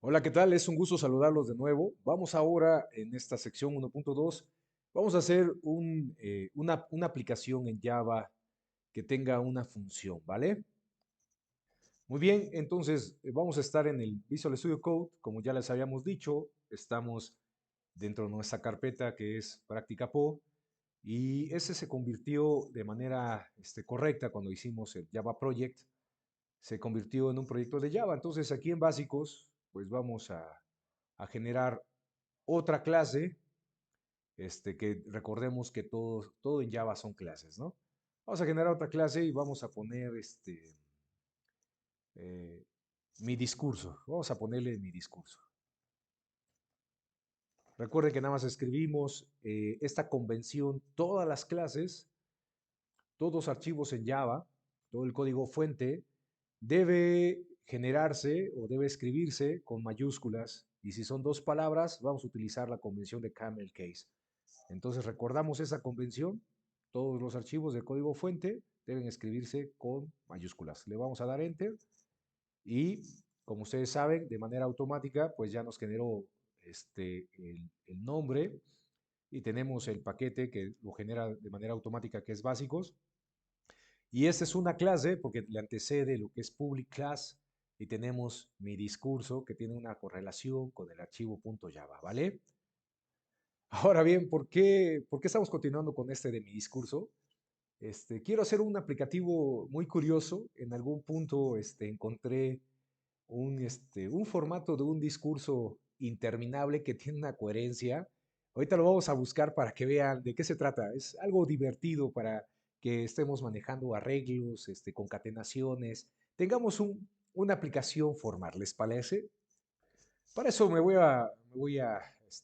Hola, ¿qué tal? Es un gusto saludarlos de nuevo. Vamos ahora en esta sección 1.2. Vamos a hacer una aplicación en Java que tenga una función, ¿vale? Muy bien, entonces vamos a estar en el Visual Studio Code. Como ya les habíamos dicho, estamos dentro de nuestra carpeta que es Práctica Po y ese se convirtió de manera correcta cuando hicimos el Java Project. Se convirtió en un proyecto de Java. Entonces aquí en básicos, pues vamos a generar otra clase, que recordemos que todo en Java son clases, ¿no? Vamos a generar otra clase y vamos a poner eh, mi discurso. Vamos a ponerle mi discurso. Recuerden que nada más escribimos esta convención, todas las clases, todos los archivos en Java, todo el código fuente, debe generarse o debe escribirse con mayúsculas. Y si son dos palabras, vamos a utilizar la convención de camel case. Entonces recordamos esa convención. Todos los archivos de código fuente deben escribirse con mayúsculas. Le vamos a dar enter y como ustedes saben, de manera automática, pues ya nos generó el nombre y tenemos el paquete que lo genera de manera automática que es básicos. Y esta es una clase porque le antecede lo que es public class y tenemos mi discurso que tiene una correlación con el archivo .java, ¿vale? Ahora bien, ¿por qué estamos continuando con este de mi discurso? Quiero hacer un aplicativo muy curioso. En algún punto encontré un formato de un discurso interminable que tiene una coherencia. Ahorita lo vamos a buscar para que vean de qué se trata. Es algo divertido para que estemos manejando arreglos, concatenaciones, tengamos una aplicación formal, ¿les parece? Para eso me voy a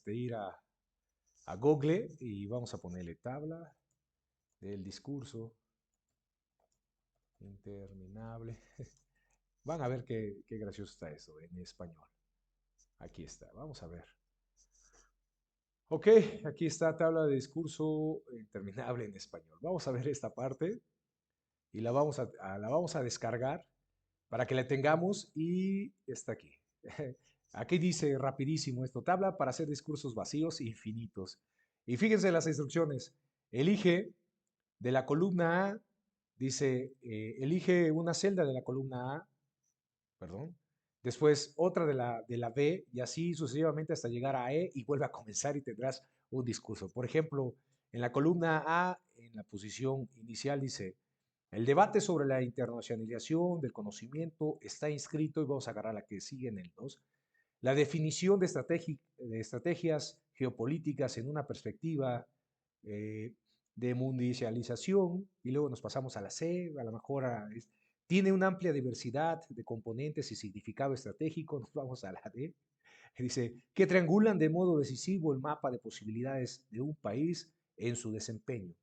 ir a Google y vamos a ponerle tabla del discurso interminable. Van a ver qué gracioso está eso en español. Aquí está, vamos a ver. Ok, aquí está tabla de discurso interminable en español. Vamos a ver esta parte y la vamos a descargar para que la tengamos y está aquí. Aquí dice rapidísimo esto, tabla para hacer discursos vacíos e infinitos. Y fíjense las instrucciones. Elige de la columna A, dice, elige una celda de la columna A, perdón, después otra de la B y así sucesivamente hasta llegar a E y vuelve a comenzar y tendrás un discurso. Por ejemplo, en la columna A, en la posición inicial dice, el debate sobre la internacionalización del conocimiento está inscrito y vamos a agarrar la que sigue en el 2. La definición de estrategias geopolíticas en una perspectiva eh, de mundialización y luego nos pasamos a la C, a lo mejor tiene una amplia diversidad de componentes y significado estratégico, nos vamos a la D, que dice que triangulan de modo decisivo el mapa de posibilidades de un país en su desempeño,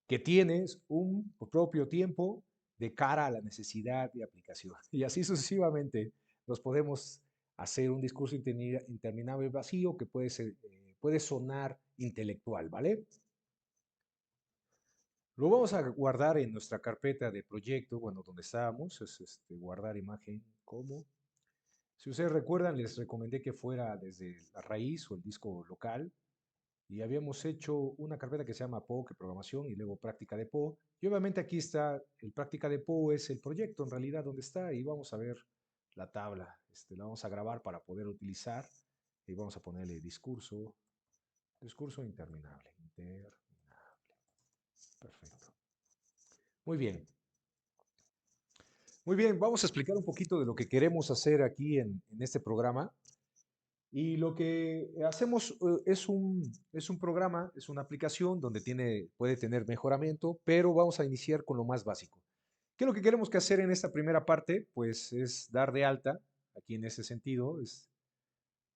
que tienes un propio tiempo de cara a la necesidad de aplicación. Y así sucesivamente nos podemos hacer un discurso interminable vacío que puede sonar intelectual, ¿vale? Lo vamos a guardar en nuestra carpeta de proyecto, bueno, donde estábamos, es guardar imagen como. Si ustedes recuerdan, les recomendé que fuera desde la raíz o el disco local, y habíamos hecho una carpeta que se llama PO, que programación, y luego práctica de PO. Y obviamente aquí está, el práctica de PO es el proyecto en realidad donde está, y vamos a ver la tabla. La vamos a grabar para poder utilizar, y vamos a ponerle discurso interminable. Perfecto. Muy bien. Muy bien, vamos a explicar un poquito de lo que queremos hacer aquí en este programa. Y lo que hacemos es un programa, es una aplicación donde puede tener mejoramiento, pero vamos a iniciar con lo más básico. ¿Qué es lo que queremos que hacer en esta primera parte? Pues es dar de alta, aquí en ese sentido, es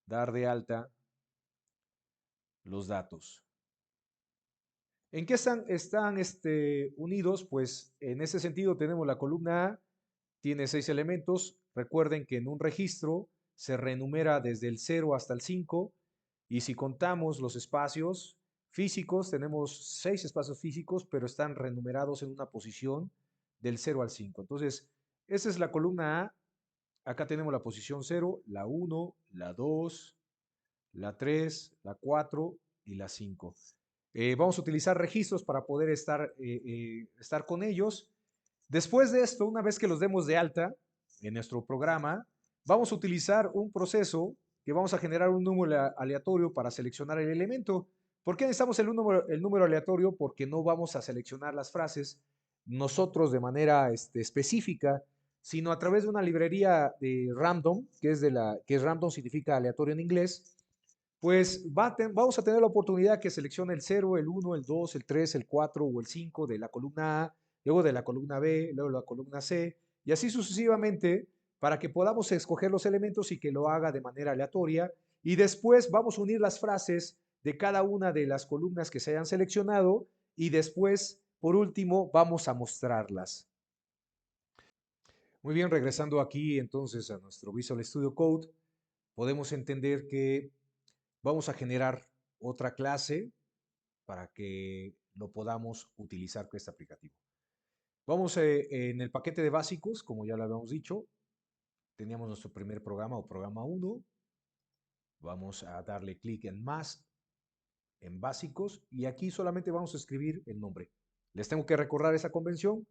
dar de alta los datos. ¿En qué están unidos? Pues en ese sentido tenemos la columna A, tiene 6 elementos. Recuerden que en un registro se renumera desde el 0 hasta el 5 y si contamos los espacios físicos, tenemos 6 espacios físicos, pero están renumerados en una posición del 0 al 5. Entonces, esa es la columna A Acá tenemos la posición 0, la 1, la 2, la 3, la 4 y la 5. Vamos a utilizar registros para poder estar con ellos. Después de esto, una vez que los demos de alta en nuestro programa, vamos a utilizar un proceso que vamos a generar un número aleatorio para seleccionar el elemento. ¿Por qué necesitamos el número aleatorio? Porque no vamos a seleccionar las frases nosotros de manera específica, sino a través de una librería de random, que es random significa aleatorio en inglés, pues vamos a tener la oportunidad que seleccione el 0, el 1, el 2, el 3, el 4 o el 5 de la columna A, luego de la columna B, luego de la columna C, y así sucesivamente para que podamos escoger los elementos y que lo haga de manera aleatoria. Y después vamos a unir las frases de cada una de las columnas que se hayan seleccionado y después, por último, vamos a mostrarlas. Muy bien, regresando aquí entonces a nuestro Visual Studio Code, podemos entender que vamos a generar otra clase para que lo podamos utilizar con este aplicativo. Vamos en el paquete de básicos, como ya lo habíamos dicho, teníamos nuestro primer programa o programa 1. Vamos a darle clic en más, en básicos, y aquí solamente vamos a escribir el nombre. Les tengo que recordar esa convención.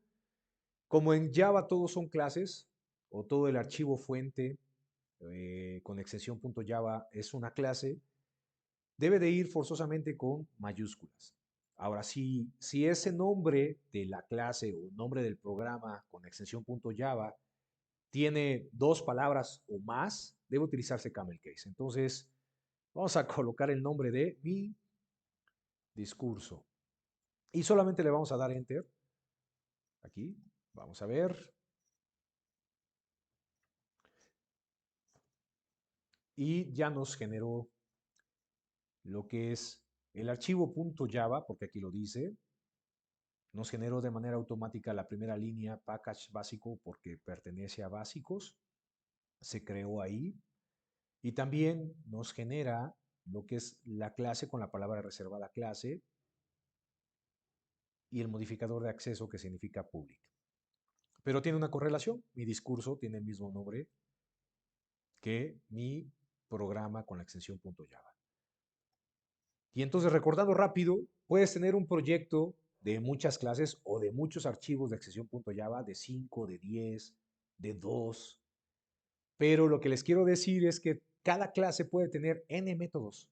Como en Java todos son clases, o todo el archivo fuente con extensión .java es una clase, debe de ir forzosamente con mayúsculas. Ahora, si ese nombre de la clase o nombre del programa con extensión .java tiene dos palabras o más, debe utilizarse camel case. Entonces, vamos a colocar el nombre de mi discurso y solamente le vamos a dar enter. Aquí, vamos a ver. Y ya nos generó lo que es el archivo .java, porque aquí lo dice. Nos generó de manera automática la primera línea package básico porque pertenece a básicos. Se creó ahí. Y también nos genera lo que es la clase con la palabra reservada clase y el modificador de acceso que significa public. Pero tiene una correlación. Mi discurso tiene el mismo nombre que mi programa con la extensión .java. Y entonces, recordando rápido, puedes tener un proyecto de muchas clases o de muchos archivos de extensión .java, de 5, de 10, de 2. Pero lo que les quiero decir es que cada clase puede tener N métodos,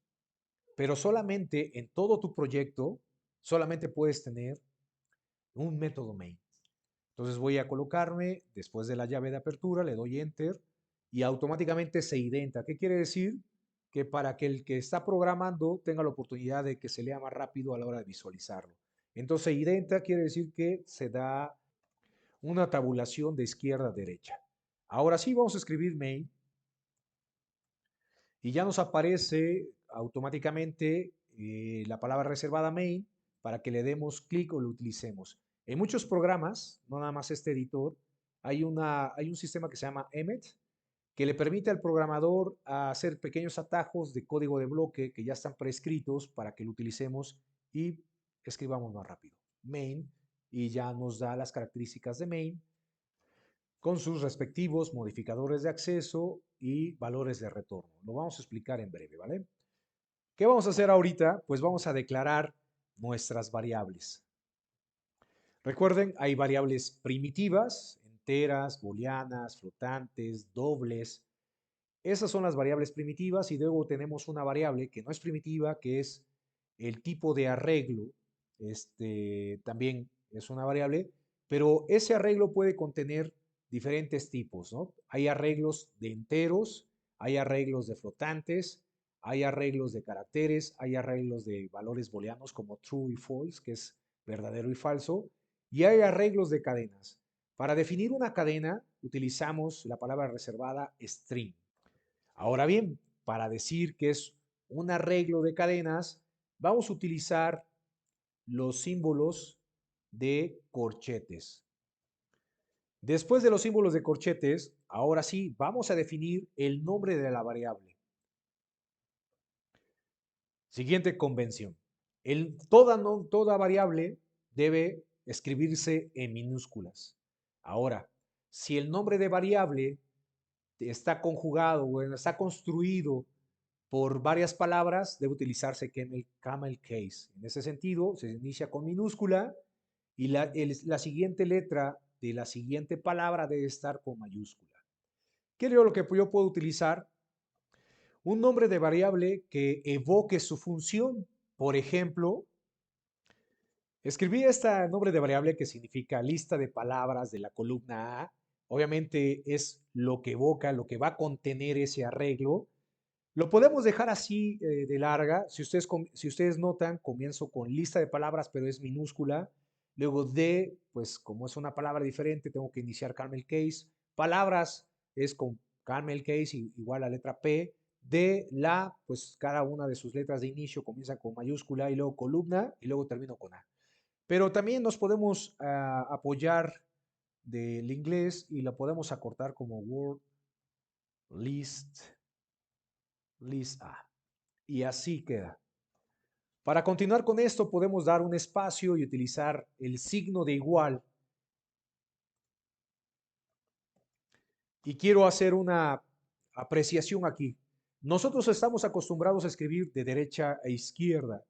pero solamente en todo tu proyecto, solamente puedes tener un método main. Entonces voy a colocarme, después de la llave de apertura, le doy enter y automáticamente se identa. ¿Qué quiere decir? Que para que el que está programando tenga la oportunidad de que se lea más rápido a la hora de visualizarlo. Entonces identa quiere decir que se da una tabulación de izquierda a derecha. Ahora sí vamos a escribir main y ya nos aparece automáticamente la palabra reservada main para que le demos clic o lo utilicemos. En muchos programas, no nada más este editor, hay un sistema que se llama Emmet que le permite al programador hacer pequeños atajos de código de bloque que ya están prescritos para que lo utilicemos y escribamos más rápido. Main, y ya nos da las características de main con sus respectivos modificadores de acceso y valores de retorno. Lo vamos a explicar en breve, ¿vale? ¿Qué vamos a hacer ahorita? Pues vamos a declarar nuestras variables. Recuerden, hay variables primitivas, enteras, booleanas, flotantes, dobles. Esas son las variables primitivas y luego tenemos una variable que no es primitiva, que es el tipo de arreglo. También es una variable, pero ese arreglo puede contener diferentes tipos, ¿no? Hay arreglos de enteros, hay arreglos de flotantes, hay arreglos de caracteres, hay arreglos de valores booleanos como true y false, que es verdadero y falso, y hay arreglos de cadenas. Para definir una cadena utilizamos la palabra reservada string. Ahora bien, para decir que es un arreglo de cadenas, vamos a utilizar los símbolos de corchetes. Después de los símbolos de corchetes, ahora sí, vamos a definir el nombre de la variable. Siguiente convención. Toda variable debe escribirse en minúsculas. Ahora, si el nombre de variable está conjugado, bueno, está construido por varias palabras, debe utilizarse camel case. En ese sentido, se inicia con minúscula y la siguiente letra de la siguiente palabra debe estar con mayúscula. ¿Qué es lo que yo puedo utilizar? Un nombre de variable que evoque su función. Por ejemplo, escribí este nombre de variable que significa lista de palabras de la columna A. Obviamente es lo que evoca, lo que va a contener ese arreglo. Lo podemos dejar así de larga. Si ustedes notan, comienzo con lista de palabras, pero es minúscula. Luego D, pues como es una palabra diferente, tengo que iniciar camel case. Palabras es con camel case igual a letra P. D, la, pues cada una de sus letras de inicio comienza con mayúscula y luego columna y luego termino con A. Pero también nos podemos apoyar del inglés y lo podemos acortar como word list A. Y así queda. Para continuar con esto, podemos dar un espacio y utilizar el signo de igual. Y quiero hacer una apreciación aquí. Nosotros estamos acostumbrados a escribir de derecha a izquierda.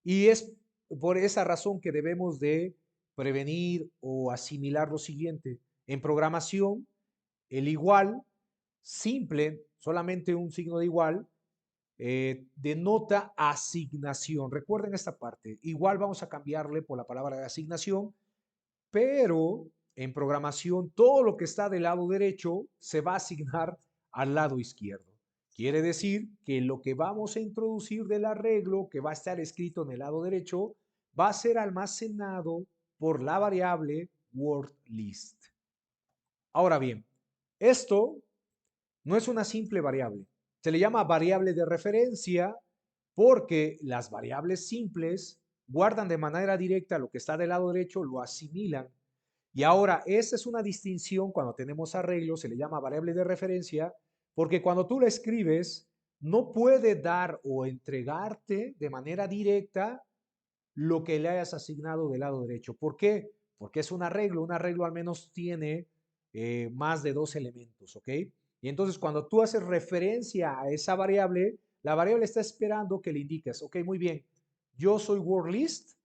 Y es por esa razón que debemos de prevenir o asimilar lo siguiente. En programación, el igual simple, solamente un signo de igual, denota asignación. Recuerden esta parte. Igual vamos a cambiarle por la palabra de asignación, pero en programación todo lo que está del lado derecho se va a asignar al lado izquierdo. Quiere decir que lo que vamos a introducir del arreglo que va a estar escrito en el lado derecho va a ser almacenado por la variable wordList. Ahora bien, esto no es una simple variable. Se le llama variable de referencia porque las variables simples guardan de manera directa lo que está del lado derecho, lo asimilan. Y ahora, esa es una distinción cuando tenemos arreglos, se le llama variable de referencia, porque cuando tú la escribes, no puede dar o entregarte de manera directa lo que le hayas asignado del lado derecho. ¿Por qué? Porque es un arreglo al menos tiene más de dos elementos, ¿ok? Y entonces cuando tú haces referencia a esa variable, la variable está esperando que le indiques, ok, muy bien, yo soy wordList,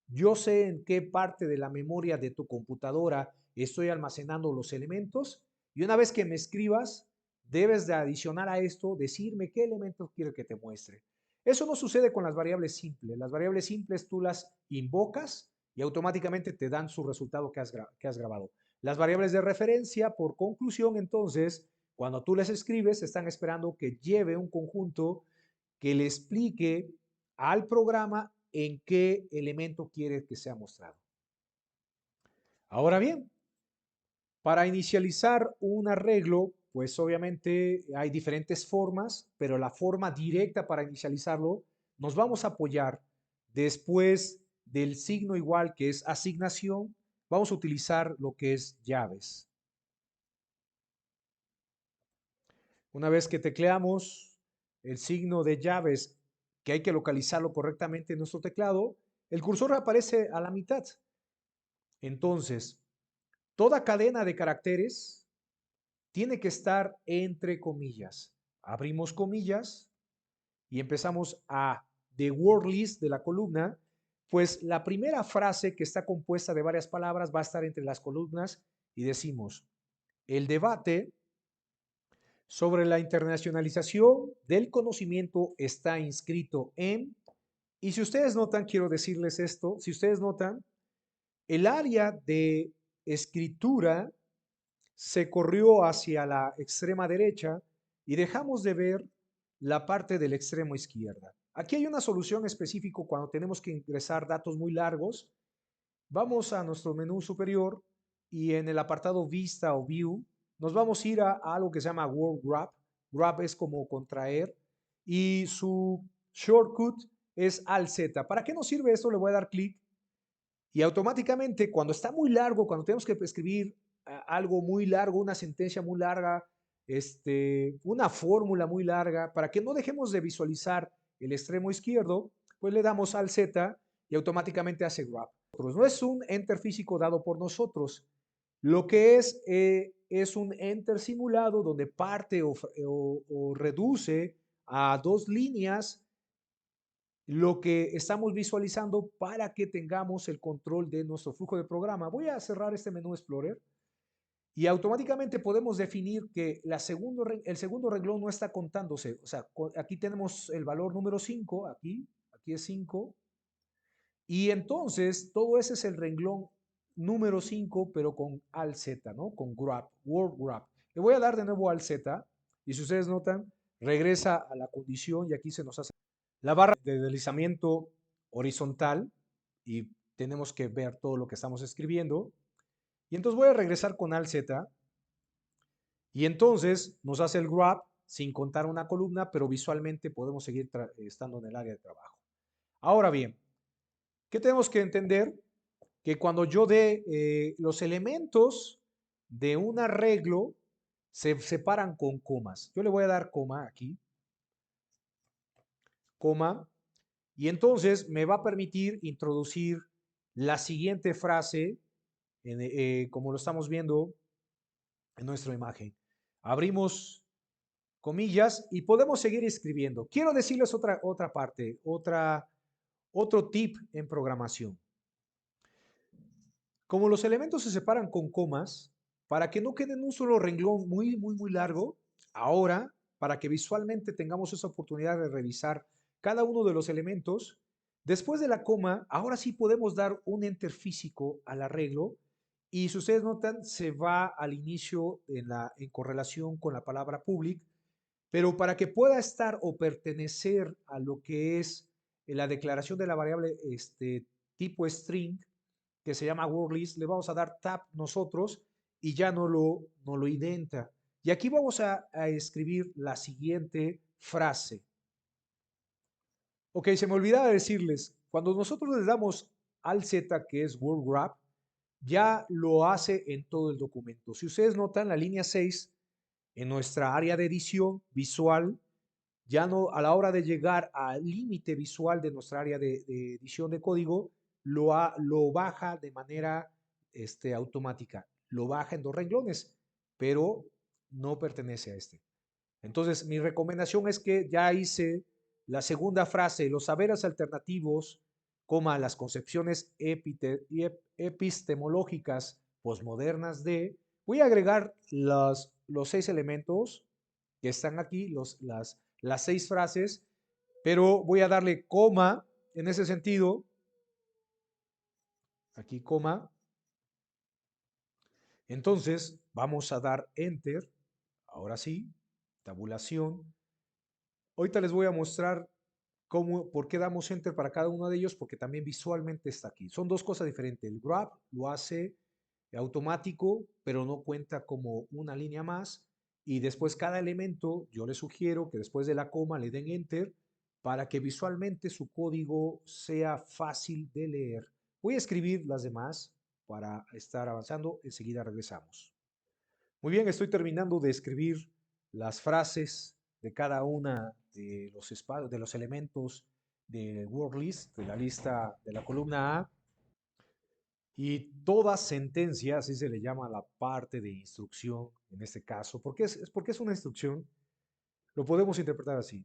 yo sé en qué parte de la memoria de tu computadora estoy almacenando los elementos y una vez que me escribas, debes de adicionar a esto, decirme qué elementos quiero que te muestre. Eso no sucede con las variables simples. Las variables simples tú las invocas y automáticamente te dan su resultado que has grabado. Las variables de referencia, por conclusión, entonces, cuando tú les escribes, están esperando que lleve un conjunto que le explique al programa en qué elemento quiere que sea mostrado. Ahora bien, para inicializar un arreglo, pues obviamente hay diferentes formas, pero la forma directa para inicializarlo nos vamos a apoyar después del signo igual que es asignación, vamos a utilizar lo que es llaves. Una vez que tecleamos el signo de llaves, que hay que localizarlo correctamente en nuestro teclado, el cursor aparece a la mitad. Entonces, toda cadena de caracteres tiene que estar entre comillas. Abrimos comillas y empezamos a the word list de la columna, pues la primera frase que está compuesta de varias palabras va a estar entre las columnas y decimos, el debate sobre la internacionalización del conocimiento está inscrito en, y si ustedes notan, quiero decirles esto, si ustedes notan, el área de escritura se corrió hacia la extrema derecha y dejamos de ver la parte del extremo izquierda. Aquí hay una solución específica cuando tenemos que ingresar datos muy largos. Vamos a nuestro menú superior y en el apartado Vista o View nos vamos a ir a algo que se llama Word Grab. Grab es como contraer y su shortcut es Alt Z. ¿Para qué nos sirve esto? Le voy a dar clic y automáticamente cuando está muy largo, cuando tenemos que escribir algo muy largo, una sentencia muy larga, una fórmula muy larga, para que no dejemos de visualizar el extremo izquierdo, pues le damos al Z y automáticamente hace grab. No es un enter físico dado por nosotros, Lo que es un enter simulado donde parte o reduce a 2 líneas lo que estamos visualizando para que tengamos el control de nuestro flujo de programa. Voy a cerrar este menú Explorer y automáticamente podemos definir que el segundo renglón no está contándose. O sea, aquí tenemos el valor número 5, aquí es 5. Y entonces todo ese es el renglón número 5, pero con Alt Z, ¿no? Con grab, word grab. Le voy a dar de nuevo Alt Z y si ustedes notan, regresa a la condición y aquí se nos hace la barra de deslizamiento horizontal y tenemos que ver todo lo que estamos escribiendo. Y entonces voy a regresar con Alt Z y entonces nos hace el grab sin contar una columna, pero visualmente podemos seguir estando en el área de trabajo. Ahora bien, ¿qué tenemos que entender? Que cuando yo dé los elementos de un arreglo se separan con comas. Yo le voy a dar coma aquí, coma, y entonces me va a permitir introducir la siguiente frase, como lo estamos viendo en nuestra imagen. Abrimos comillas y podemos seguir escribiendo. Quiero decirles otra parte, otro tip en programación. Como los elementos se separan con comas, para que no quede en un solo renglón muy largo, ahora, para que visualmente tengamos esa oportunidad de revisar cada uno de los elementos, después de la coma, ahora sí podemos dar un enter físico al arreglo y si ustedes notan, se va al inicio en correlación con la palabra public, pero para que pueda estar o pertenecer a lo que es la declaración de la variable tipo string, que se llama wordList, le vamos a dar tab nosotros y ya no lo identa. Y aquí vamos a escribir la siguiente frase. Ok, se me olvidaba decirles, cuando nosotros le damos al Z, que es word grab, ya lo hace en todo el documento. Si ustedes notan la línea 6, en nuestra área de edición visual, ya no, a la hora de llegar al límite visual de nuestra área de edición de código, lo baja de manera automática. Lo baja en 2 renglones, pero no pertenece a este. Entonces, mi recomendación es que ya hice la segunda frase, los saberes alternativos, coma, las concepciones epistemológicas posmodernas de, voy a agregar los 6 elementos que están aquí, las 6 frases, pero voy a darle coma en ese sentido, aquí coma, entonces vamos a dar enter, ahora sí, tabulación. Ahorita les voy a mostrar por qué damos enter para cada uno de ellos, porque también visualmente está aquí. Son 2 cosas diferentes. El grab lo hace automático, pero no cuenta como una línea más. Y después cada elemento, yo les sugiero que después de la coma le den enter para que visualmente su código sea fácil de leer. Voy a escribir las demás para estar avanzando. Enseguida regresamos. Muy bien, estoy terminando de escribir las frases de cada una de los elementos del word list, de la lista de la columna A, y toda sentencia, así se le llama la parte de instrucción en este caso, porque es una instrucción, lo podemos interpretar así.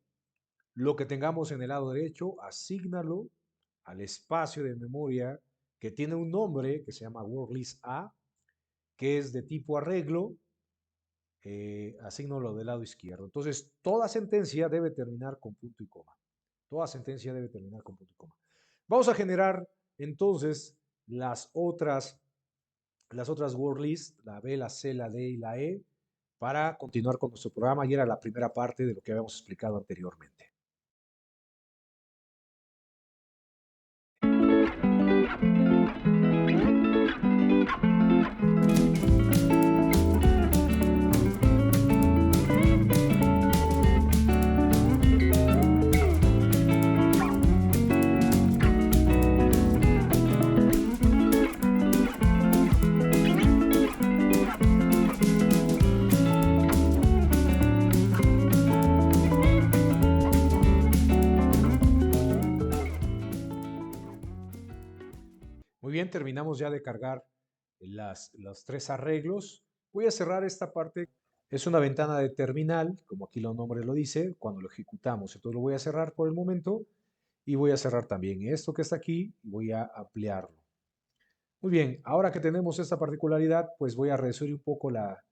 Lo que tengamos en el lado derecho, asígnalo al espacio de memoria que tiene un nombre que se llama word list A, que es de tipo arreglo, asígnalo del lado izquierdo. Entonces, toda sentencia debe terminar con punto y coma. Toda sentencia debe terminar con punto y coma. Vamos a generar entonces las otras word list, la B, la C, la D y la E, para continuar con nuestro programa y era la primera parte de lo que habíamos explicado anteriormente. Muy bien, terminamos ya de cargar los tres arreglos. Voy a cerrar esta parte. Es una ventana de terminal, como aquí el nombre lo dice, cuando lo ejecutamos. Entonces lo voy a cerrar por el momento y voy a cerrar también esto que está aquí y voy a ampliarlo. Muy bien, ahora que tenemos esta particularidad, pues voy a reducir un poco la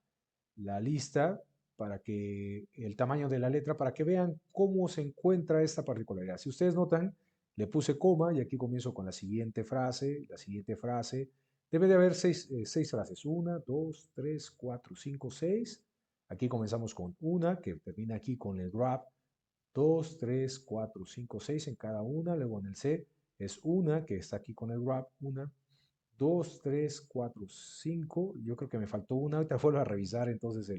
lista para que el tamaño de la letra, para que vean cómo se encuentra esta particularidad. Si ustedes notan, le puse coma y aquí comienzo con la siguiente frase, la siguiente frase. Debe de haber seis frases. 1, 2, 3, 4, 5, 6. Aquí comenzamos con una que termina aquí con el grab. 2, 3, 4, 5, 6 en cada una. Luego en el C es una que está aquí con el grab. Una, 2, 3, 4, 5. Yo creo que me faltó una. Ahorita vuelvo a revisar entonces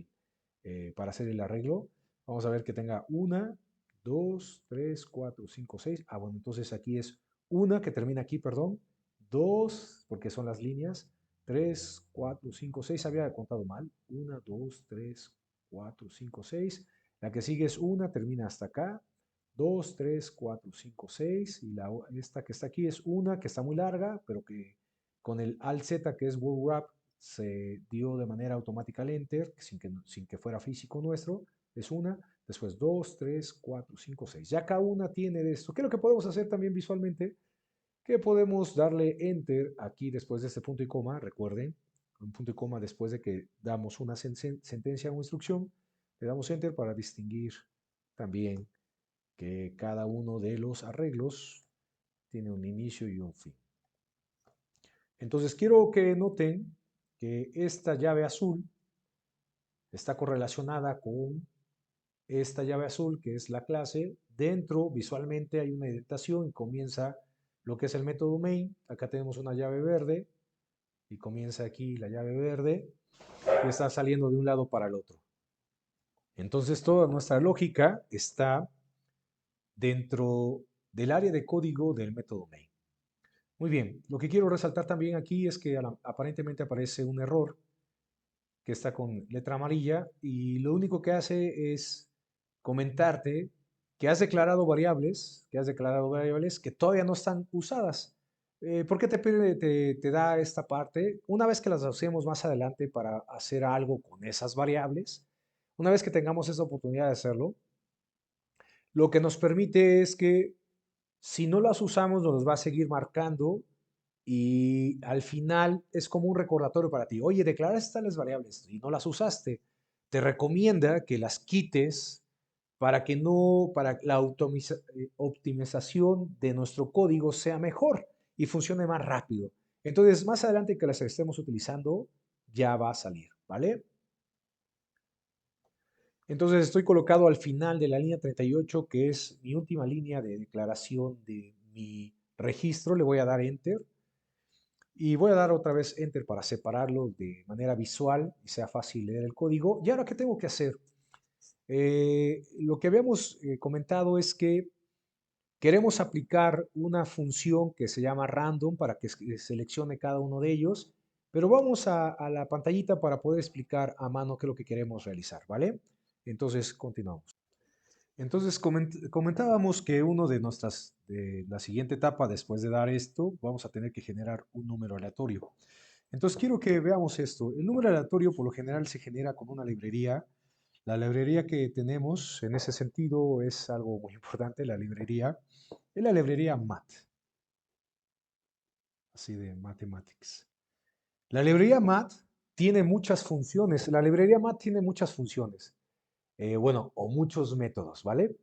para hacer el arreglo. Vamos a ver que tenga 1, 2, 3, 4, 5, 6. Ah, bueno, entonces aquí es una que termina aquí, perdón. 2, porque son las líneas. 3, 4, 5, 6. Había contado mal. 1, 2, 3, 4, 5, 6. La que sigue es una, termina hasta acá. 2, 3, 4, 5, 6. Y esta que está aquí es una que está muy larga, pero que con el Alt Z, que es Word Wrap, se dio de manera automática el Enter, sin que fuera físico nuestro. Es una, después 2, 3, 4, 5, 6. Ya cada una tiene de esto. ¿Qué es lo que podemos hacer también visualmente? Que podemos darle Enter aquí después de este punto y coma, recuerden, un punto y coma después de que damos una sentencia o instrucción, le damos Enter para distinguir también que cada uno de los arreglos tiene un inicio y un fin. Entonces quiero que noten que esta llave azul está correlacionada con esta llave azul, que es la clase. Dentro, visualmente, hay una indentación y comienza lo que es el método main. Acá tenemos una llave verde y comienza aquí la llave verde que está saliendo de un lado para el otro. Entonces toda nuestra lógica está dentro del área de código del método main. Muy bien, lo que quiero resaltar también aquí es que aparentemente aparece un error que está con letra amarilla y lo único que hace es comentarte que has declarado variables, que todavía no están usadas. ¿Por qué te da esta parte? Una vez que las usemos más adelante para hacer algo con esas variables, una vez que tengamos esa oportunidad de hacerlo, lo que nos permite es que si no las usamos, nos va a seguir marcando y al final es como un recordatorio para ti. Oye, declaraste tales variables y no las usaste. Te recomienda que las quites para que para la optimización de nuestro código sea mejor y funcione más rápido. Entonces, más adelante que las estemos utilizando, ya va a salir, ¿vale? Entonces estoy colocado al final de la línea 38, que es mi última línea de declaración de mi registro. Le voy a dar Enter y voy a dar otra vez Enter para separarlo de manera visual y sea fácil leer el código. ¿Y ahora qué tengo que hacer? Lo que habíamos comentado es que queremos aplicar una función que se llama random para que seleccione cada uno de ellos, pero vamos a la pantallita para poder explicar a mano qué es lo que queremos realizar, ¿vale? Entonces, continuamos. Entonces, comentábamos que de la siguiente etapa, después de dar esto, vamos a tener que generar un número aleatorio. Entonces, quiero que veamos esto. El número aleatorio, por lo general, se genera con una librería. La librería que tenemos, en ese sentido, es algo muy importante. La librería es la librería MAT, así de Mathematics. La librería MAT tiene muchas funciones. La librería MAT tiene muchas funciones. Bueno, o muchos métodos, ¿vale?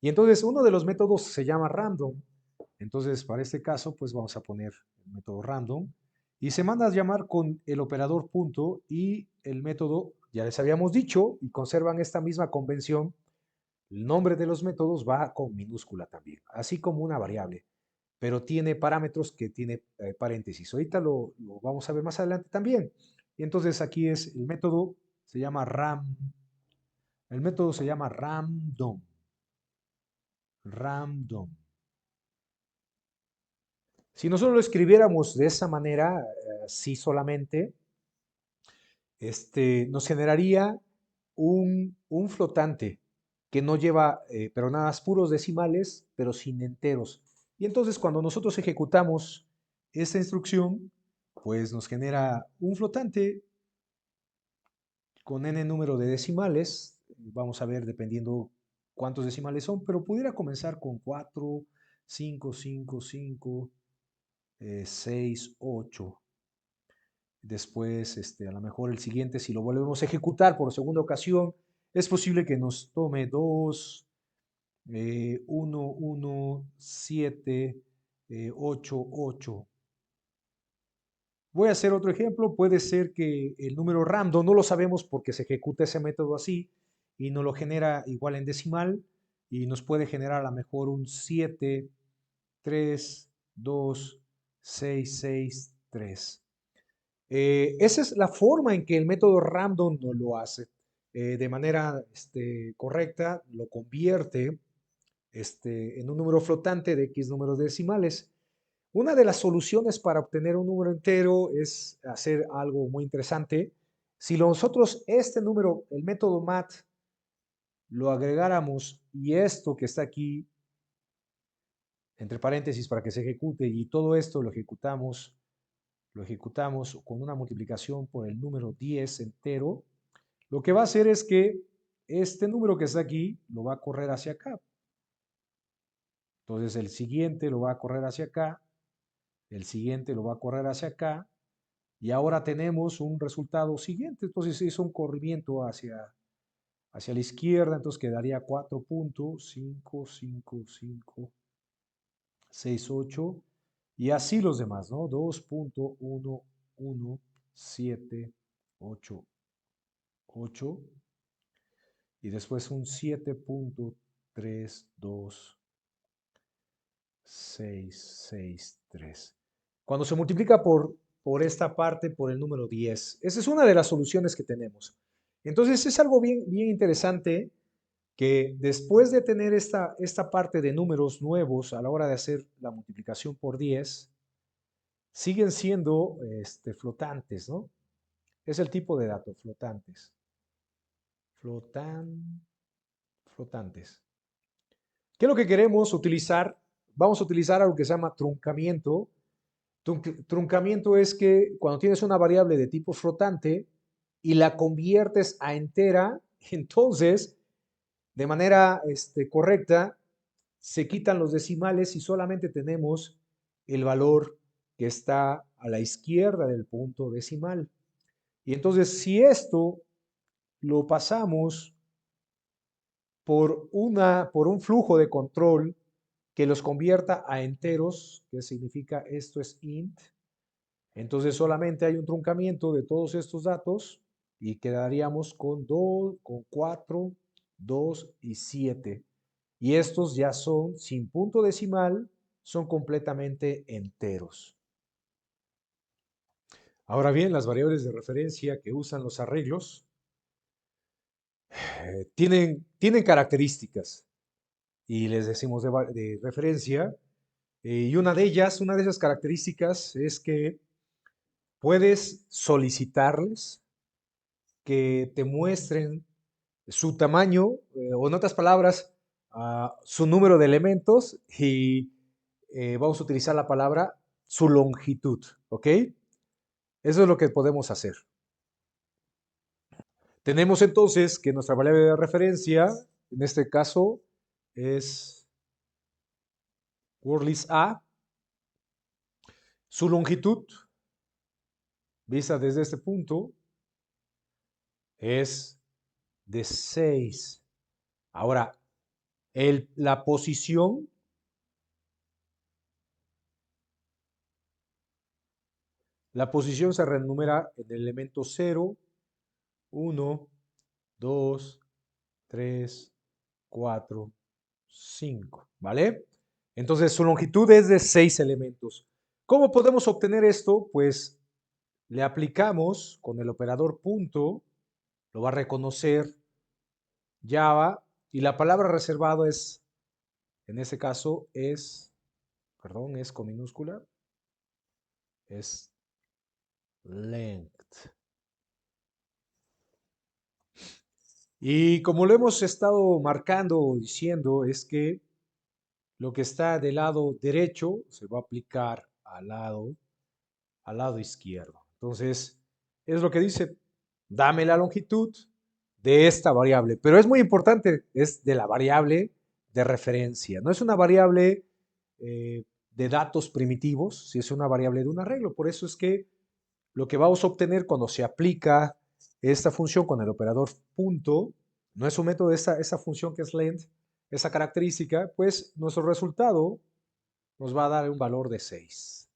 Y entonces uno de los métodos se llama random. Entonces, para este caso, pues vamos a poner el método random y se manda a llamar con el operador punto y el método, ya les habíamos dicho, y conservan esta misma convención, el nombre de los métodos va con minúscula también, así como una variable, pero tiene parámetros que tiene paréntesis. Ahorita lo vamos a ver más adelante también. Y entonces aquí es el método, se llama el método se llama random. Random. Si nosotros lo escribiéramos de esa manera, así solamente, nos generaría un flotante que no lleva, pero nada, puros decimales, pero sin enteros. Y entonces cuando nosotros ejecutamos esta instrucción, pues nos genera un flotante con n número de decimales. Vamos a ver dependiendo cuántos decimales son, pero pudiera comenzar con 4, 5, 5, 5, 6, 8. Después, a lo mejor el siguiente, si lo volvemos a ejecutar por segunda ocasión, es posible que nos tome 2, 1, 1, 7, 8, 8. Voy a hacer otro ejemplo. Puede ser que el número random no lo sabemos porque se ejecuta ese método así y nos lo genera igual en decimal y nos puede generar a lo mejor un 7, 3, 2, 6, 6, 3. Esa es la forma en que el método random no lo hace. De manera correcta, lo convierte en un número flotante de X números decimales. Una de las soluciones para obtener un número entero es hacer algo muy interesante. Si nosotros este número, el método mat, lo agregáramos y esto que está aquí, entre paréntesis para que se ejecute, y todo esto lo ejecutamos con una multiplicación por el número 10 entero, lo que va a hacer es que este número que está aquí lo va a correr hacia acá. Entonces el siguiente lo va a correr hacia acá, el siguiente lo va a correr hacia acá, y ahora tenemos un resultado siguiente. Entonces hizo un corrimiento hacia la izquierda, entonces quedaría 4.55568 y así los demás, ¿no? 2.11788 y después un 7.32663. Cuando se multiplica por esta parte, por el número 10. Esa es una de las soluciones que tenemos. Entonces es algo bien, bien interesante que después de tener esta parte de números nuevos a la hora de hacer la multiplicación por 10, siguen siendo flotantes, ¿no? Es el tipo de datos, flotantes. Flotantes. ¿Qué es lo que queremos utilizar? Vamos a utilizar algo que se llama truncamiento. Truncamiento es que cuando tienes una variable de tipo flotante y la conviertes a entera, entonces, de manera correcta, se quitan los decimales y solamente tenemos el valor que está a la izquierda del punto decimal. Y entonces, si esto lo pasamos por un flujo de control que los convierta a enteros, que significa esto es int, entonces solamente hay un truncamiento de todos estos datos y quedaríamos con 2, con 4, 2 y 7. Y estos ya son sin punto decimal, son completamente enteros. Ahora bien, las variables de referencia que usan los arreglos tienen características y les decimos de referencia. Y una de esas características es que puedes solicitarles que te muestren su tamaño, o en otras palabras, su número de elementos y vamos a utilizar la palabra su longitud, ¿ok? Eso es lo que podemos hacer. Tenemos entonces que nuestra variable de referencia, en este caso, es wordlist A. Su longitud, vista desde este punto, es de 6. Ahora, la posición se renumera en el elemento 0, 1, 2, 3, 4, 5, ¿vale? Entonces su longitud es de 6 elementos. ¿Cómo podemos obtener esto? Pues le aplicamos con el operador punto, lo va a reconocer Java y la palabra reservado es, en este caso es, perdón, es con minúscula, es length. Y como lo hemos estado marcando o diciendo, es que lo que está del lado derecho se va a aplicar al lado al lado izquierdo. Entonces, es lo que dice, dame la longitud de esta variable. Pero es muy importante, es de la variable de referencia. No es una variable de datos primitivos, si es una variable de un arreglo. Por eso es que lo que vamos a obtener cuando se aplica esta función con el operador punto, no es un método de esa función que es length, esa característica, pues nuestro resultado nos va a dar un valor de 6.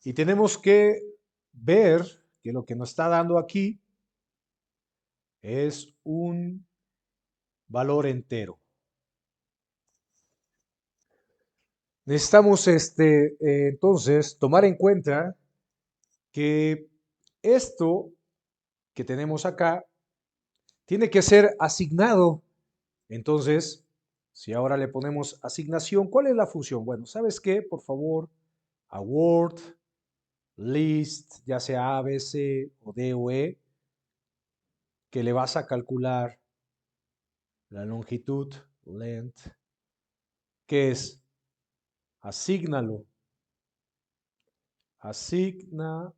Y tenemos que ver que lo que nos está dando aquí es un valor entero. Necesitamos entonces tomar en cuenta que esto que tenemos acá tiene que ser asignado. Entonces, si ahora le ponemos asignación, ¿cuál es la función? Bueno, ¿sabes qué? Por favor, a Word, list, ya sea A, B, C o D o E, que le vas a calcular la longitud, length, que es asígnalo, asígnalo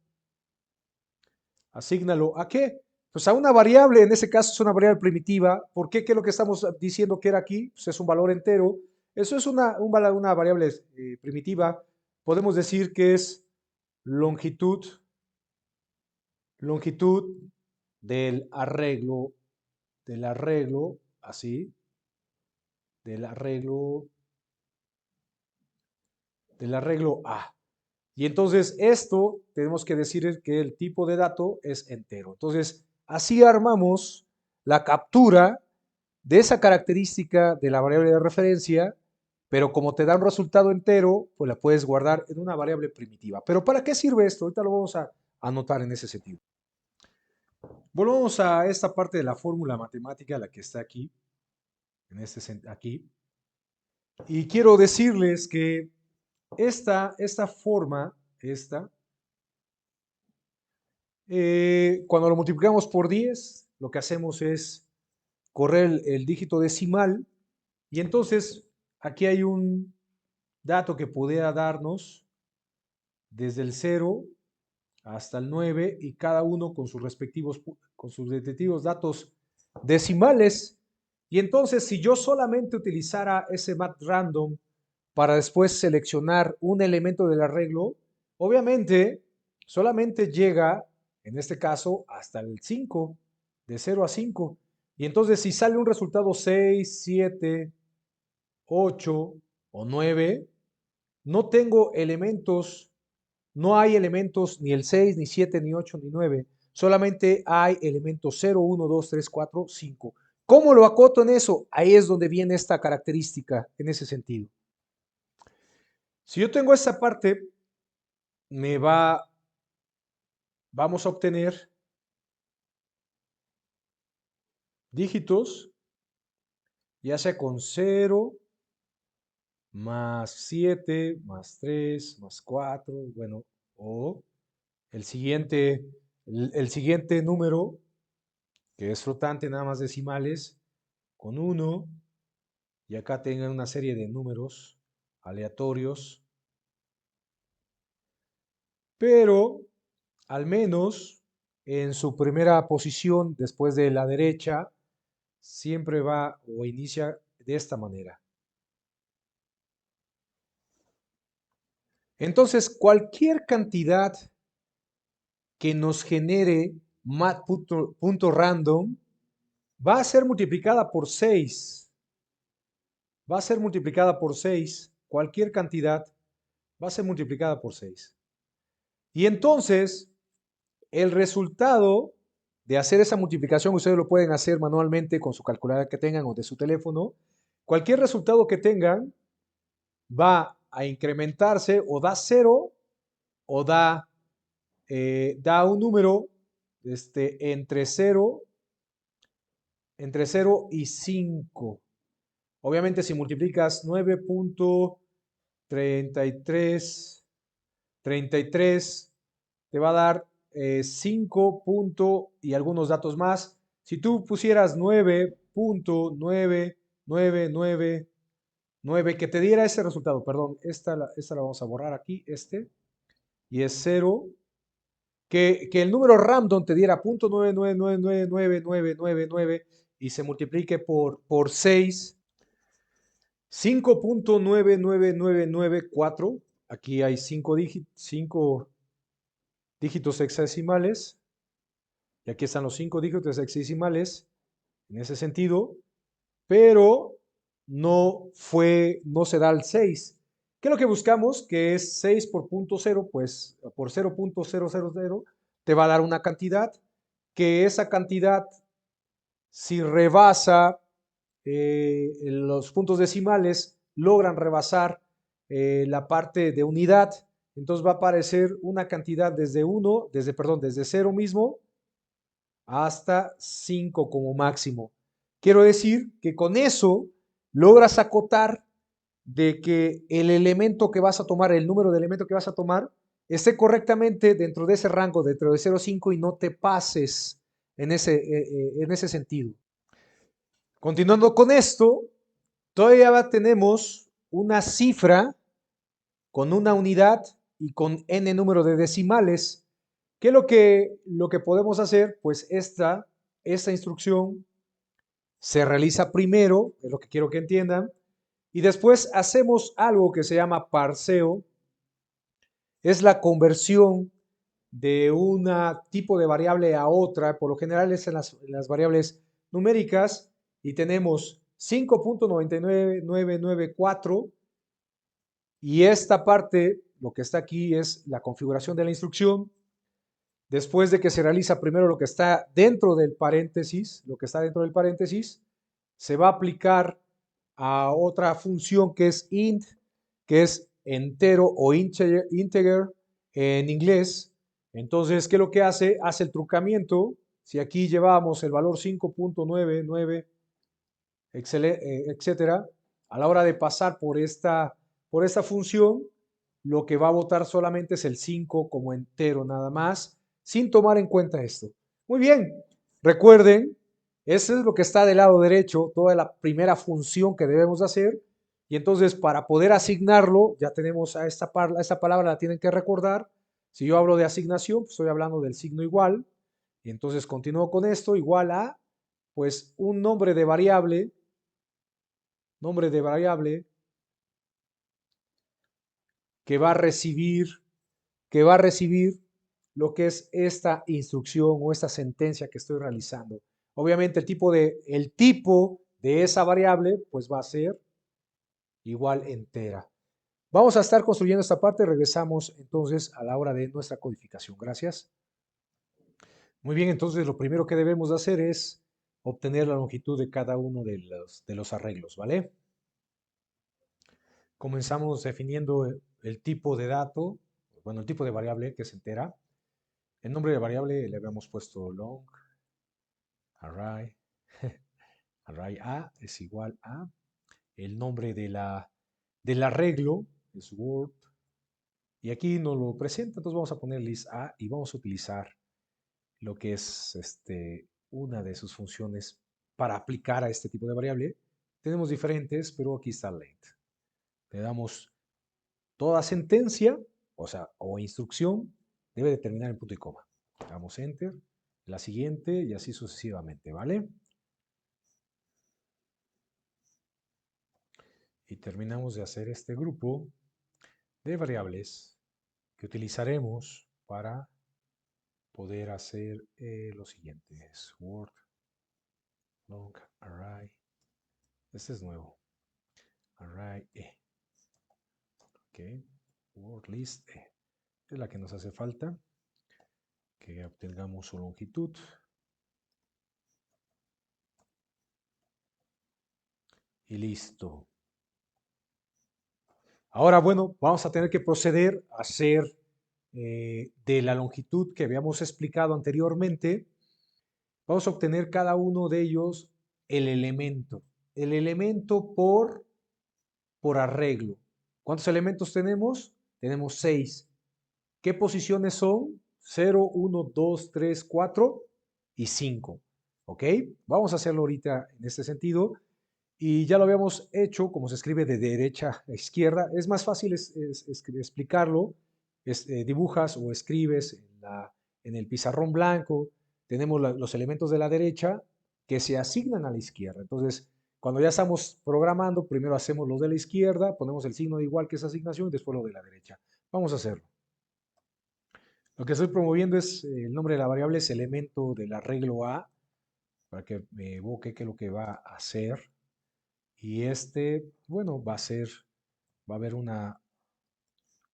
¿a qué? Pues a una variable, en ese caso es una variable primitiva. ¿Por qué? ¿Qué es lo que estamos diciendo que era aquí? Pues es un valor entero. Eso es una variable primitiva. Podemos decir que es longitud, longitud del arreglo, así, del arreglo A. Y entonces esto tenemos que decir que el tipo de dato es entero. Entonces, así armamos la captura de esa característica de la variable de referencia, pero como te da un resultado entero, pues la puedes guardar en una variable primitiva. Pero ¿para qué sirve esto? Ahorita lo vamos a anotar en ese sentido. Volvamos a esta parte de la fórmula matemática, la que está aquí, aquí. Y quiero decirles que esta forma, cuando lo multiplicamos por 10, lo que hacemos es correr el dígito decimal y entonces aquí hay un dato que pudiera darnos desde el 0 hasta el 9 y cada uno con sus respectivos datos decimales. Y entonces si yo solamente utilizara ese mat random para después seleccionar un elemento del arreglo, obviamente solamente llega, en este caso, hasta el 5, de 0 a 5. Y entonces si sale un resultado 6, 7, 8 o 9, no tengo elementos, no hay elementos ni el 6, ni 7, ni 8, ni 9. Solamente hay elementos 0, 1, 2, 3, 4, 5. ¿Cómo lo acoto en eso? Ahí es donde viene esta característica en ese sentido. Si yo tengo esta parte, vamos a obtener dígitos, ya sea con 0, más 7, más 3, más 4, bueno, o el siguiente número, que es flotante, nada más decimales, con 1, y acá tengan una serie de números aleatorios, pero al menos en su primera posición después de la derecha, siempre va o inicia de esta manera. Entonces, cualquier cantidad que nos genere mat.random va a ser multiplicada por 6. Va a ser multiplicada por 6. Cualquier cantidad va a ser multiplicada por 6. Y entonces, el resultado de hacer esa multiplicación, ustedes lo pueden hacer manualmente con su calculadora que tengan o de su teléfono. Cualquier resultado que tengan va a incrementarse o da 0 o da un número entre 0 y 5. Obviamente si multiplicas 9.33, te va a dar 5 y algunos datos más. Si tú pusieras 9.9999, que te diera ese resultado, perdón, esta la vamos a borrar aquí, y es 0, que el número random te diera 0.9999999 y se multiplique por 6, 5.99994. Aquí hay 5 dígitos hexadecimales y aquí están los 5 dígitos hexadecimales en ese sentido, pero no se da el 6. ¿Qué es lo que buscamos? Que es 6 por punto 0, pues por 0.000 te va a dar una cantidad, que esa cantidad, si rebasa los puntos decimales, logran rebasar la parte de unidad, entonces va a aparecer una cantidad desde 0 mismo hasta 5 como máximo. Quiero decir que con eso logras acotar de que el elemento que vas a tomar, el número de elemento que vas a tomar, esté correctamente dentro de ese rango, dentro de 0 a 5 y no te pases en ese sentido. Continuando con esto, todavía tenemos una cifra con una unidad y con n número de decimales. ¿Qué es lo que podemos hacer? Pues esta instrucción se realiza primero, es lo que quiero que entiendan, y después hacemos algo que se llama parseo. Es la conversión de un tipo de variable a otra, por lo general es en las variables numéricas, y tenemos 5.99994 y esta parte, lo que está aquí es la configuración de la instrucción. Después de que se realiza primero lo que está dentro del paréntesis, se va a aplicar a otra función que es int, que es entero o integer en inglés. Entonces, ¿qué es lo que hace? Hace el trucamiento. Si aquí llevamos el valor 5.99, etcétera, a la hora de pasar por esta función, lo que va a votar solamente es el 5 como entero nada más, sin tomar en cuenta esto. Muy bien, recuerden, eso es lo que está del lado derecho, toda la primera función que debemos hacer. Y entonces para poder asignarlo, ya tenemos a esta palabra, la tienen que recordar. Si yo hablo de asignación, pues estoy hablando del signo igual. Y entonces continúo con esto, igual a, pues un nombre de variable que va a recibir, lo que es esta instrucción o esta sentencia que estoy realizando. Obviamente el tipo de esa variable pues va a ser igual entera. Vamos a estar construyendo esta parte, regresamos entonces a la hora de nuestra codificación. Gracias. Muy bien, entonces lo primero que debemos de hacer es obtener la longitud de cada uno de los arreglos, ¿vale? Comenzamos definiendo el tipo de dato, bueno, el tipo de variable que es entera. El nombre de variable le habíamos puesto long array. Array A es igual a el nombre del arreglo, es word. Y aquí nos lo presenta, entonces vamos a poner list A y vamos a utilizar lo que es una de sus funciones para aplicar a este tipo de variable. Tenemos diferentes, pero aquí está length. Le damos toda sentencia, o instrucción, debe de terminar en punto y coma. Damos enter, la siguiente y así sucesivamente, ¿vale? Y terminamos de hacer este grupo de variables que utilizaremos para poder hacer lo siguiente. Es word long array. Este es nuevo. Array E. Ok. Word list E. Es la que nos hace falta. Que obtengamos su longitud. Y listo. Ahora, bueno, vamos a tener que proceder a hacer de la longitud que habíamos explicado anteriormente. Vamos a obtener cada uno de ellos el elemento. El elemento por arreglo. ¿Cuántos elementos tenemos? Tenemos 6. ¿Qué posiciones son? 0, 1, 2, 3, 4 y 5. ¿Ok? Vamos a hacerlo ahorita en este sentido. Y ya lo habíamos hecho, como se escribe de derecha a izquierda. Es más fácil explicarlo dibujas o escribes en el pizarrón blanco, tenemos los elementos de la derecha que se asignan a la izquierda. Entonces, cuando ya estamos programando, primero hacemos los de la izquierda, ponemos el signo de igual que esa asignación y después lo de la derecha. Vamos a hacerlo. Lo que estoy promoviendo es el nombre de la variable es elemento del arreglo A, para que me evoque qué es lo que va a hacer. Y bueno, va a haber una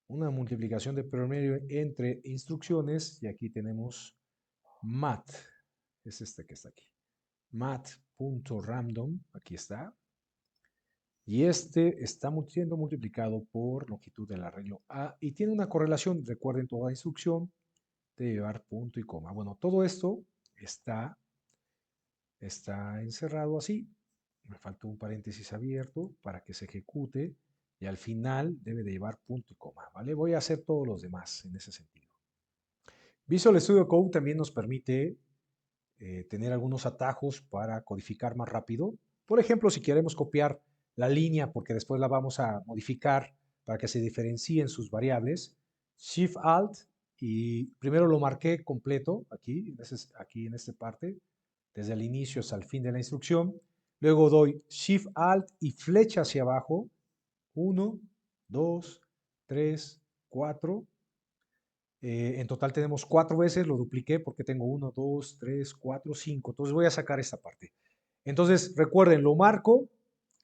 multiplicación de promedio entre instrucciones, y aquí tenemos mat, es este que está aquí, mat.random, aquí está, y está siendo multiplicado por longitud del arreglo A, y tiene una correlación, recuerden, toda instrucción de llevar punto y coma. Bueno, todo esto está encerrado así, me faltó un paréntesis abierto para que se ejecute, y al final debe de llevar punto y coma, ¿vale? Voy a hacer todos los demás en ese sentido. Visual Studio Code también nos permite tener algunos atajos para codificar más rápido. Por ejemplo, si queremos copiar la línea, porque después la vamos a modificar para que se diferencien sus variables, Shift Alt, y primero lo marqué completo aquí en esta parte, desde el inicio hasta el fin de la instrucción. Luego doy Shift Alt y flecha hacia abajo. 1, 2, 3, 4. En total tenemos 4 veces, lo dupliqué porque tengo 1, 2, 3, 4, 5. Entonces voy a sacar esta parte. Entonces recuerden, lo marco,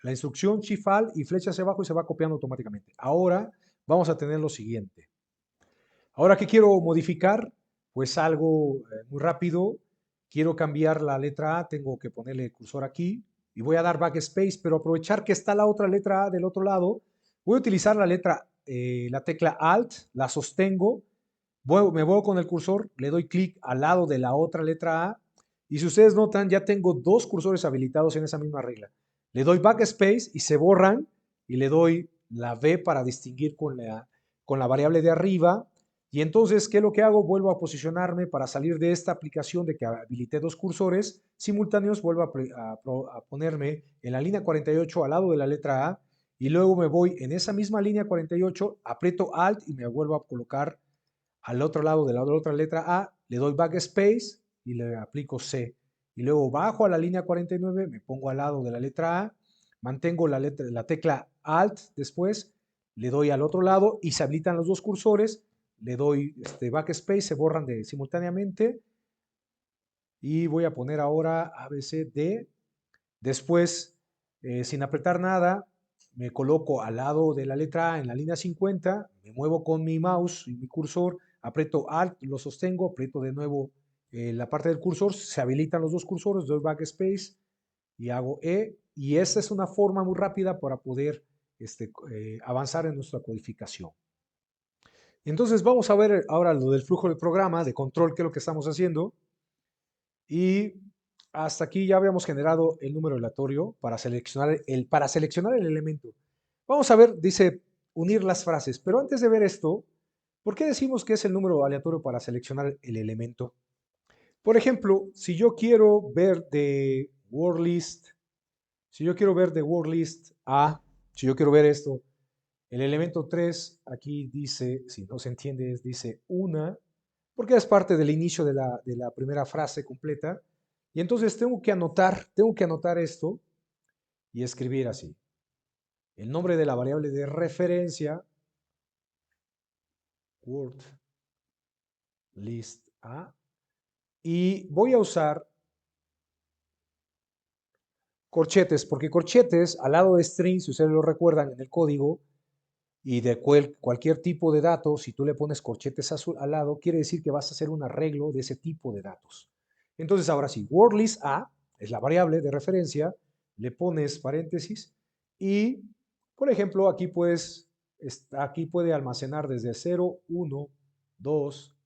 la instrucción Shift Alt y flecha hacia abajo y se va copiando automáticamente. Ahora vamos a tener lo siguiente. Ahora que quiero modificar, pues algo muy rápido. Quiero cambiar la letra A, tengo que ponerle el cursor aquí y voy a dar backspace, pero aprovechar que está la otra letra A del otro lado, voy a utilizar la tecla Alt, la sostengo, me voy con el cursor, le doy clic al lado de la otra letra A y si ustedes notan, ya tengo dos cursores habilitados en esa misma regla. Le doy backspace y se borran y le doy la V para distinguir con la variable de arriba. Y entonces, ¿qué es lo que hago? Vuelvo a posicionarme para salir de esta aplicación de que habilité dos cursores simultáneos, vuelvo a ponerme en la línea 48 al lado de la letra A y luego me voy en esa misma línea 48, aprieto Alt y me vuelvo a colocar al otro lado de la otra letra A, le doy backspace y le aplico C. Y luego bajo a la línea 49, me pongo al lado de la letra A, mantengo la tecla Alt después, le doy al otro lado y se habilitan los dos cursores, le doy backspace, se borran simultáneamente y voy a poner ahora ABCD. Después, sin apretar nada, me coloco al lado de la letra A en la línea 50, me muevo con mi mouse y mi cursor, aprieto Alt, lo sostengo, aprieto de nuevo la parte del cursor, se habilitan los dos cursores, doy backspace y hago E. Y esta es una forma muy rápida para poder avanzar en nuestra codificación. Entonces vamos a ver ahora lo del flujo del programa, de control, qué es lo que estamos haciendo. Y hasta aquí ya habíamos generado el número aleatorio para seleccionar el elemento. Vamos a ver, dice unir las frases, pero antes de ver esto, ¿por qué decimos que es el número aleatorio para seleccionar el elemento? Por ejemplo, si yo quiero ver de word list, si yo quiero ver de word list A, si yo quiero ver esto, el elemento 3 aquí dice, si no se entiende, dice una, porque es parte del inicio de la primera frase completa. Y entonces tengo que anotar esto y escribir así. El nombre de la variable de referencia, word list A, y voy a usar corchetes, porque corchetes al lado de string, si ustedes lo recuerdan en el código, y de cualquier tipo de datos, si tú le pones corchetes al lado, quiere decir que vas a hacer un arreglo de ese tipo de datos. Entonces, ahora sí, wordList A es la variable de referencia, le pones paréntesis y, por ejemplo, aquí puede almacenar desde 0, 1, 2,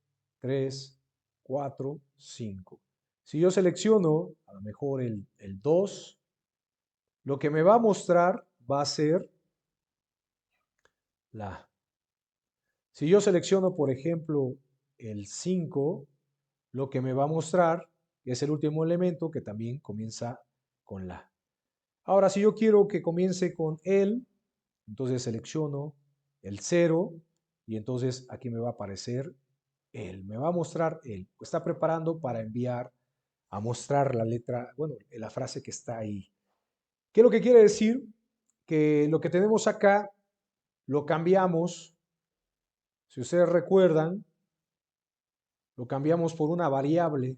3, 4, 5. Si yo selecciono a lo mejor el 2, lo que me va a mostrar va a ser la. Si yo selecciono, por ejemplo, el 5, lo que me va a mostrar es el último elemento que también comienza con la. Ahora, si yo quiero que comience con el, entonces selecciono el 0 y entonces aquí me va a aparecer él, me va a mostrar él. Está preparando para enviar a mostrar la letra, bueno, la frase que está ahí. ¿Qué es lo que quiere decir? Que lo que tenemos acá lo cambiamos, si ustedes recuerdan, lo cambiamos por una variable.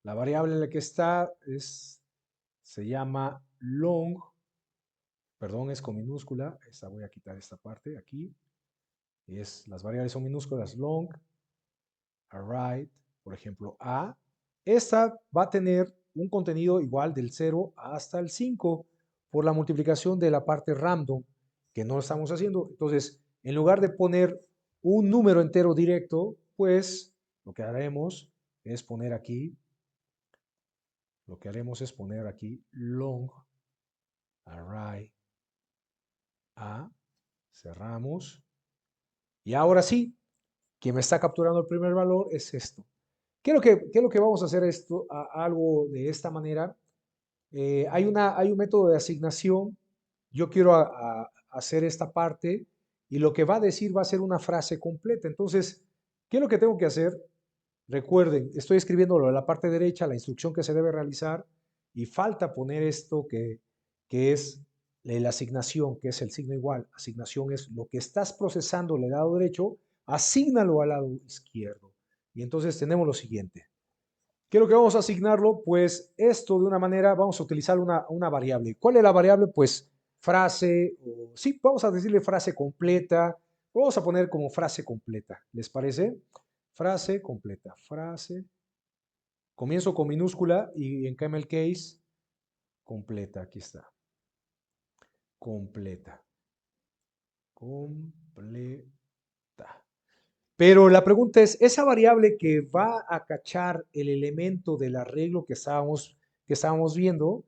La variable en la que está se llama long, perdón, es con minúscula, esta voy a quitar esta parte aquí, las variables son minúsculas, long, array, por ejemplo, a, esta va a tener un contenido igual del 0 hasta el 5 por la multiplicación de la parte random, que no estamos haciendo. Entonces, en lugar de poner un número entero directo, pues lo que haremos es poner aquí, long array a, cerramos, y ahora sí, quien me está capturando el primer valor es esto. ¿Qué es lo que vamos a hacer algo de esta manera? Hay un método de asignación. Yo quiero hacer esta parte y lo que va a decir va a ser una frase completa. Entonces, ¿qué es lo que tengo que hacer? Recuerden, estoy escribiéndolo en la parte derecha, la instrucción que se debe realizar y falta poner esto que es la asignación, que es el signo igual. Asignación es lo que estás procesando en el lado derecho, asígnalo al lado izquierdo. Y entonces tenemos lo siguiente. ¿Qué es lo que vamos a asignarlo? Pues esto de una manera vamos a utilizar una variable. ¿Cuál es la variable? Pues frase, o sí, vamos a decirle frase completa. Vamos a poner como frase completa. ¿Les parece? Frase completa. Frase. Comienzo con minúscula y en camel case completa. Aquí está. Completa. Completa. Pero la pregunta es, esa variable que va a cachar el elemento del arreglo que estábamos viendo,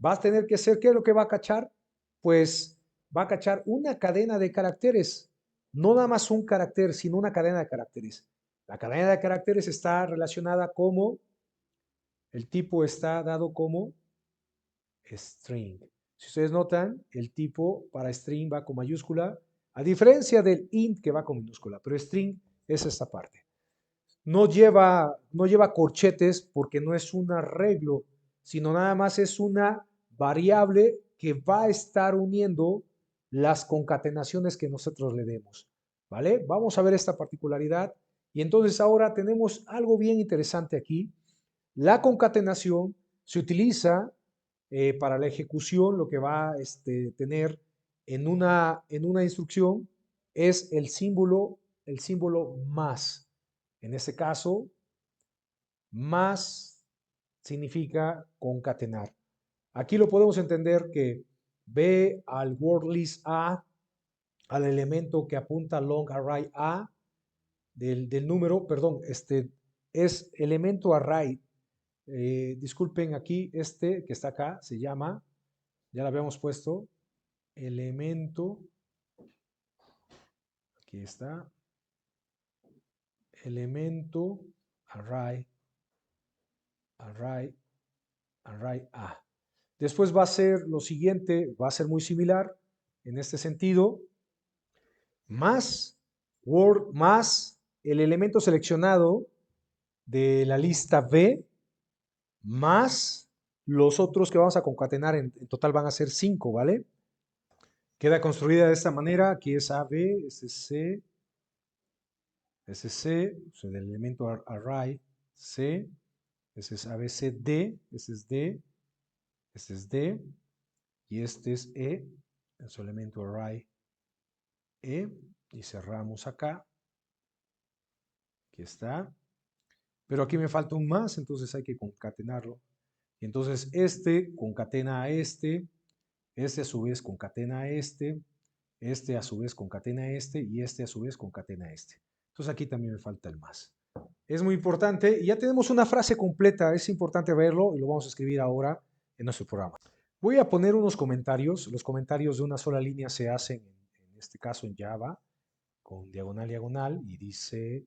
va a tener que ser, ¿qué es lo que va a cachar? Pues va a cachar una cadena de caracteres, no nada más un carácter, sino una cadena de caracteres. La cadena de caracteres está relacionada como, el tipo está dado como string. Si ustedes notan, el tipo para string va con mayúscula, a diferencia del int que va con minúscula, pero string es esta parte. No lleva corchetes porque no es un arreglo, sino nada más es una variable que va a estar uniendo las concatenaciones que nosotros le demos. ¿Vale? Vamos a ver esta particularidad. Y entonces ahora tenemos algo bien interesante aquí. La concatenación se utiliza para la ejecución. Lo que va a tener en una instrucción es el símbolo más. En este caso, más significa concatenar. Aquí lo podemos entender que ve al word list A, al elemento que apunta long array A del número, perdón, es elemento array. Disculpen aquí, que está acá se llama, ya lo habíamos puesto, elemento, aquí está, elemento array A. Después va a ser lo siguiente, va a ser muy similar en este sentido, más word, más el elemento seleccionado de la lista B, más los otros que vamos a concatenar, en total van a ser 5, ¿vale? Queda construida de esta manera, aquí es AB, este es C, o sea, del elemento array, C, este es ABCD, este es D, este es D, y este es E, en su elemento array E, y cerramos acá, aquí está, pero aquí me falta un más, entonces hay que concatenarlo, y entonces este concatena a este a su vez concatena a este a su vez concatena a este, y este a su vez concatena a este. Entonces aquí también me falta el más. Es muy importante, y ya tenemos una frase completa, es importante verlo, y lo vamos a escribir ahora en nuestro programa. Voy a poner unos comentarios. Los comentarios de una sola línea se hacen, en este caso en Java, con diagonal, diagonal, y dice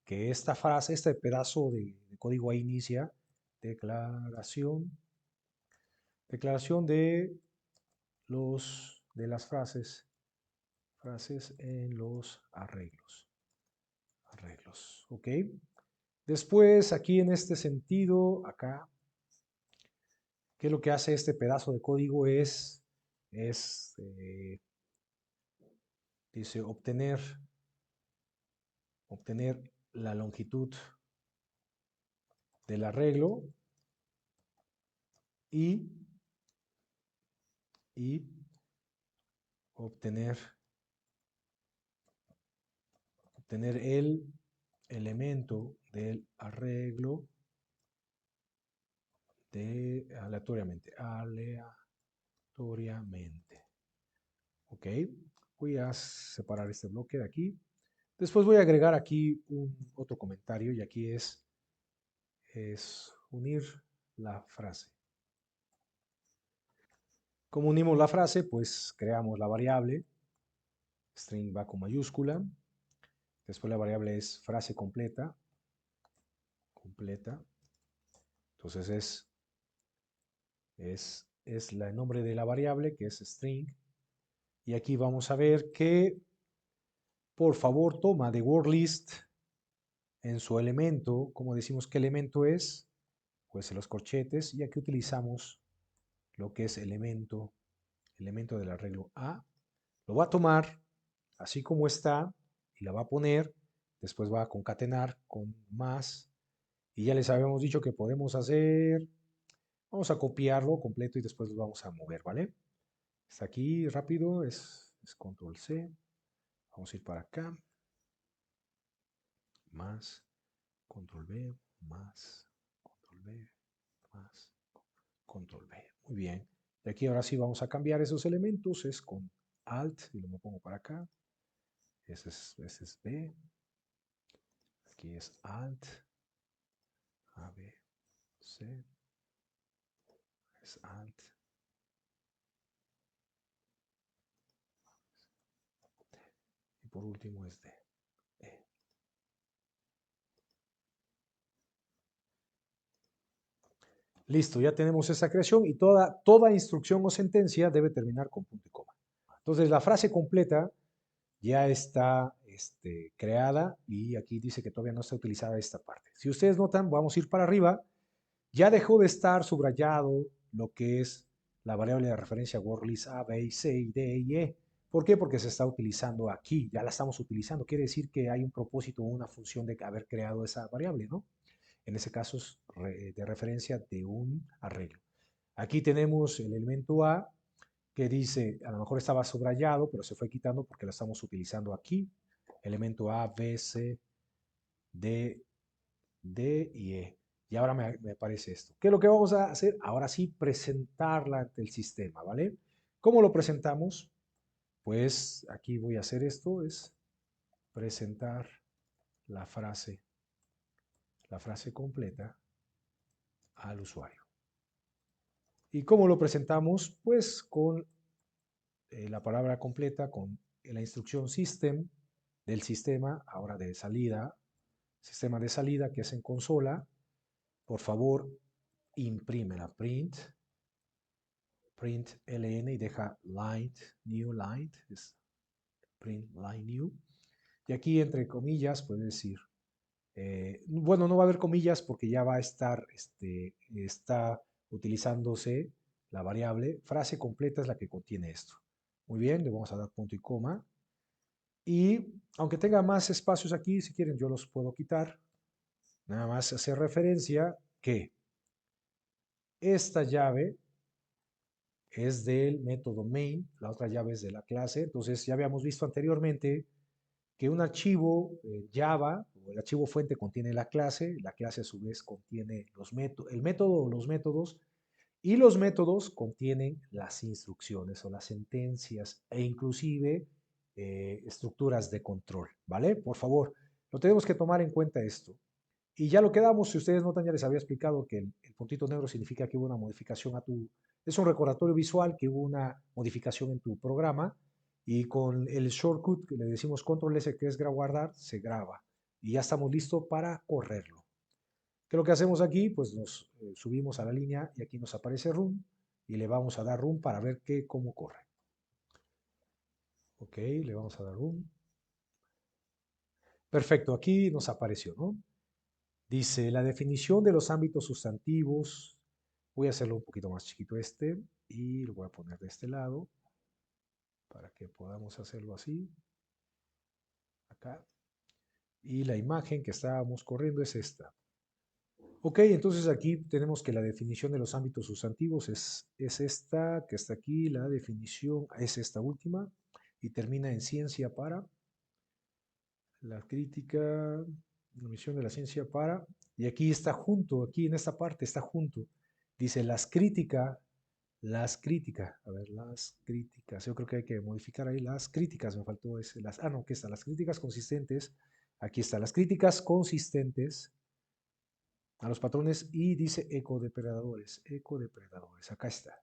que esta frase, este pedazo de código ahí inicia declaración de las frases frases en los arreglos. Arreglos, ¿ok? Después, aquí en este sentido, acá, ¿qué es lo que hace este pedazo de código? Es dice, obtener la longitud del arreglo y obtener el elemento del arreglo aleatoriamente. Ok, voy a separar este bloque de aquí. Después voy a agregar aquí otro comentario y aquí es unir la frase. Como unimos la frase, pues creamos la variable. String va con mayúscula. Después la variable es frase completa. Entonces es el nombre de la variable, que es string. Y aquí vamos a ver que, por favor, toma de word list en su elemento. Como decimos qué elemento es, pues en los corchetes. Y aquí utilizamos lo que es elemento del arreglo A. Lo va a tomar así como está y la va a poner. Después va a concatenar con más. Y ya les habíamos dicho que podemos hacer, vamos a copiarlo completo y después lo vamos a mover, ¿vale? Está aquí rápido, es control C. Vamos a ir para acá. Más, control B, más, control B, más, control B. Muy bien. Y aquí ahora sí vamos a cambiar esos elementos. Es con Alt y lo me pongo para acá. Ese es B. Aquí es Alt. A, B, C. Es Alt. Y por último es D. E. Listo, ya tenemos esa creación y toda instrucción o sentencia debe terminar con punto y coma. Entonces la frase completa ya está creada y aquí dice que todavía no está utilizada esta parte. Si ustedes notan, vamos a ir para arriba, ya dejó de estar subrayado lo que es la variable de referencia wordlist A, B, C, D y E. ¿Por qué? Porque se está utilizando aquí, ya la estamos utilizando. Quiere decir que hay un propósito o una función de haber creado esa variable, ¿no? En ese caso es de referencia de un arreglo. Aquí tenemos el elemento A que dice, a lo mejor estaba subrayado, pero se fue quitando porque lo estamos utilizando aquí. Elemento A, B, C, D, D y E. Y ahora me aparece esto. ¿Qué es lo que vamos a hacer? Ahora sí, presentarla ante el sistema, ¿vale? ¿Cómo lo presentamos? Pues aquí voy a hacer esto, es presentar la frase completa al usuario. ¿Y cómo lo presentamos? Pues con la palabra completa, con la instrucción system del sistema, ahora de salida, sistema de salida que es en consola. Por favor, imprímela, print ln y deja line, new line, es print line new. Y aquí entre comillas puede decir, bueno, no va a haber comillas porque ya va a estar, está utilizándose la variable. Frase completa es la que contiene esto. Muy bien, le vamos a dar punto y coma. Y aunque tenga más espacios aquí, si quieren yo los puedo quitar. Nada más hacer referencia que esta llave es del método main, la otra llave es de la clase. Entonces ya habíamos visto anteriormente que un archivo Java, o el archivo fuente contiene la clase a su vez contiene el método o los métodos, y los métodos contienen las instrucciones o las sentencias e inclusive estructuras de control, ¿vale? Por favor, lo tenemos que tomar en cuenta esto. Y ya lo quedamos, si ustedes notan, ya les había explicado que el puntito negro significa que hubo una modificación es un recordatorio visual que hubo una modificación en tu programa y con el shortcut que le decimos control S que es guardar, se graba y ya estamos listos para correrlo. ¿Qué es lo que hacemos aquí? Pues nos subimos a la línea y aquí nos aparece run y le vamos a dar run para ver cómo corre. Ok, le vamos a dar un. Perfecto, aquí nos apareció, ¿no? Dice, la definición de los ámbitos sustantivos. Voy a hacerlo un poquito más chiquito este y lo voy a poner de este lado para que podamos hacerlo así. Acá. Y la imagen que estábamos corriendo es esta. Ok, entonces aquí tenemos que la definición de los ámbitos sustantivos es esta que está aquí, la definición es esta última y termina en ciencia para, la crítica, la misión de la ciencia para, y aquí está junto, aquí en esta parte está junto, dice las críticas, a ver, las críticas, yo creo que hay que modificar ahí las críticas, me faltó ese, no, que está, las críticas consistentes, aquí está, las críticas consistentes a los patrones y dice ecodepredadores, acá está.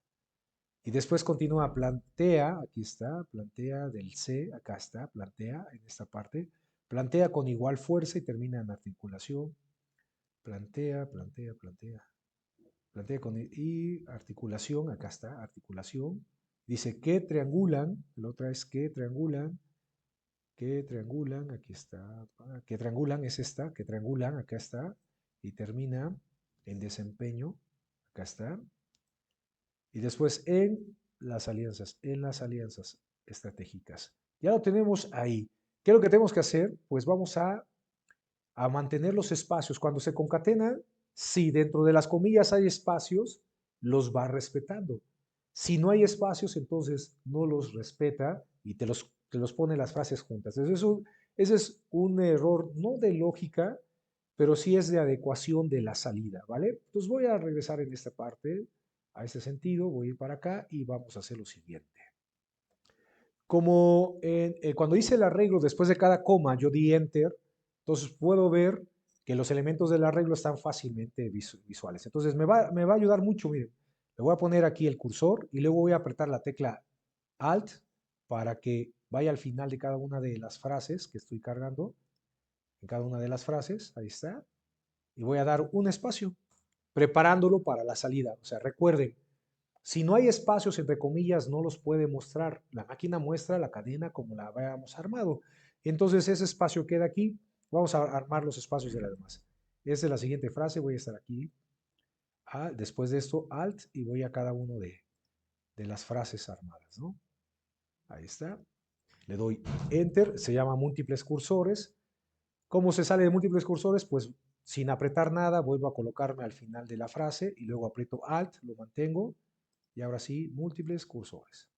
Y después continúa, plantea, aquí está, plantea del C, acá está, plantea en esta parte, plantea con igual fuerza y termina en articulación, plantea con y articulación, acá está, articulación, dice que triangulan, la otra es que triangulan, aquí está, que triangulan es esta, que triangulan, acá está, y termina en desempeño, acá está, y después en las alianzas estratégicas. Ya lo tenemos ahí. ¿Qué es lo que tenemos que hacer? Pues vamos a mantener los espacios. Cuando se concatenan, si dentro de las comillas hay espacios, los va respetando. Si no hay espacios, entonces no los respeta y te los pone las frases juntas. Ese es un error no de lógica, pero sí es de adecuación de la salida, ¿vale? Entonces voy a regresar en esta parte, a este sentido, voy a ir para acá y vamos a hacer lo siguiente. Como cuando hice el arreglo después de cada coma, yo di enter, entonces puedo ver que los elementos del arreglo están fácilmente visuales. Entonces me va a ayudar mucho, miren, le voy a poner aquí el cursor y luego voy a apretar la tecla Alt para que vaya al final de cada una de las frases que estoy cargando, en cada una de las frases, ahí está, y voy a dar un espacio, preparándolo para la salida. O sea, recuerden, si no hay espacios, entre comillas, no los puede mostrar. La máquina muestra la cadena como la habíamos armado. Entonces ese espacio queda aquí. Vamos a armar los espacios de las demás. Esta es la siguiente frase. Voy a estar aquí. Después de esto, Alt y voy a cada uno de las frases armadas, ¿no? Ahí está. Le doy Enter. Se llama múltiples cursores. ¿Cómo se sale de múltiples cursores? Pues sin apretar nada, vuelvo a colocarme al final de la frase y luego aprieto Alt, lo mantengo y ahora sí, múltiples cursores.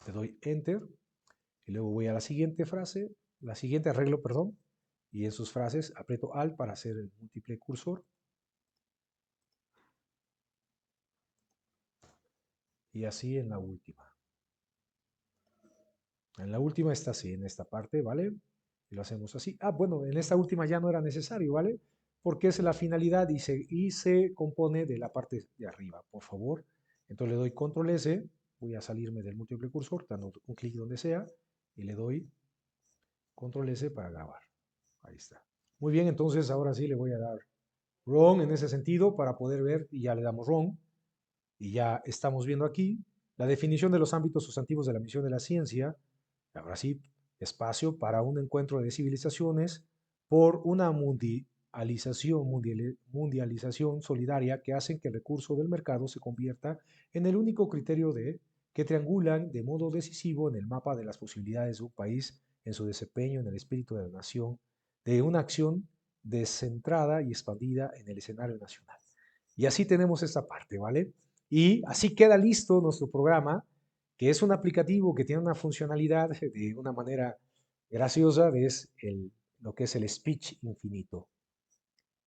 Le doy Enter y luego voy a la siguiente frase, la siguiente arreglo, perdón, y en sus frases aprieto Alt para hacer el múltiple cursor. Y así en la última. En la última está así, en esta parte, ¿vale? Y lo hacemos así. Bueno, en esta última ya no era necesario, ¿vale? Porque es la finalidad y se compone de la parte de arriba, por favor. Entonces le doy Control S, voy a salirme del múltiple cursor, dando un clic donde sea, y le doy Control S para grabar. Ahí está. Muy bien, entonces ahora sí le voy a dar Run en ese sentido para poder ver, y ya le damos Run, y ya estamos viendo aquí la definición de los ámbitos sustantivos de la misión de la ciencia. Ahora sí, espacio para un encuentro de civilizaciones por una mundialización solidaria que hacen que el recurso del mercado se convierta en el único criterio que triangulan de modo decisivo en el mapa de las posibilidades de un país en su desempeño en el espíritu de la nación, de una acción descentrada y expandida en el escenario nacional. Y así tenemos esta parte, ¿vale? Y así queda listo nuestro programa, que es un aplicativo que tiene una funcionalidad de una manera graciosa, lo que es el speech infinito.